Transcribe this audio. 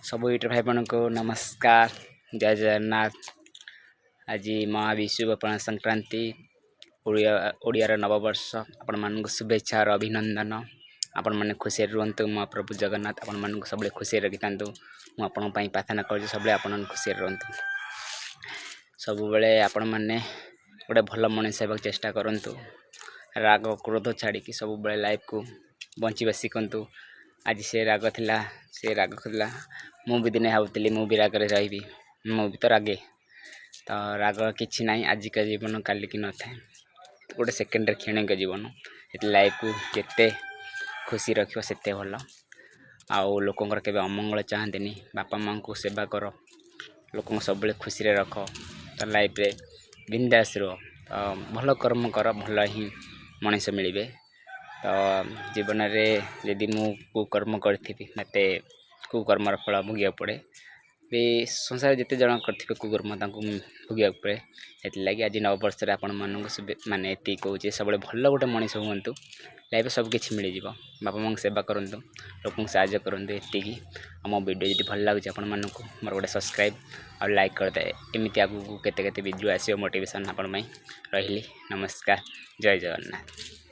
सब यूट्यूब भाई मान को नमस्कार। जय जगन्नाथ। आज महाविषुव आपण संक्रांति ओडिया नववर्ष आपण मान शुभेच्छा और अभिनंदन। आपण मैंने खुशी रुहतु। महाप्रभु जगन्नाथ आपण मान सब खुशी रखी था। मुझे प्रार्थना कर सब आप खुशी रुहतु। सब बेले आपण मैंने गोटे भल मनीष होगा चेष्टा करूँ। राग क्रोध छाड़ी सब बेले लाइफ को बंचा शिखु। आज से राग थिला मुझे दिने भावुली मुझे राग रही मुझे तो रागे तो राग कि ना आज का जीवन काली की न था गोटे सेकेंड क्षणिक जीवन ये लाइफ को जिते खुशी रख से भल आउ लोकंर के अमंगल चाहते बापा माँ को सेवा कर लोक सब खुशी रख तो लाइफ रे बिंदास रो तो भल कर्म कर भल ही मनीष मिले तो जीवन में यदि मु कुकर्म करी मत कुकर्मर फल भोग पड़े भी संसार जिते जन कर कुकर्म भोग पड़े ये आज नववर्ष आपण माने ये कहे सब भल गोटे मनीष हूँ लाइफ सब किसी मिल जाव बापा माँ सेवा करूँ लोक साहय करूँ ये मो वीडियो जी भल लगे आपण मानक मोर गोटे सब्सक्राइब और लाइक करदे एमती आगू केते वीडियो आसो मोटिवेशन आपण रही। नमस्कार। जय जगन्नाथ।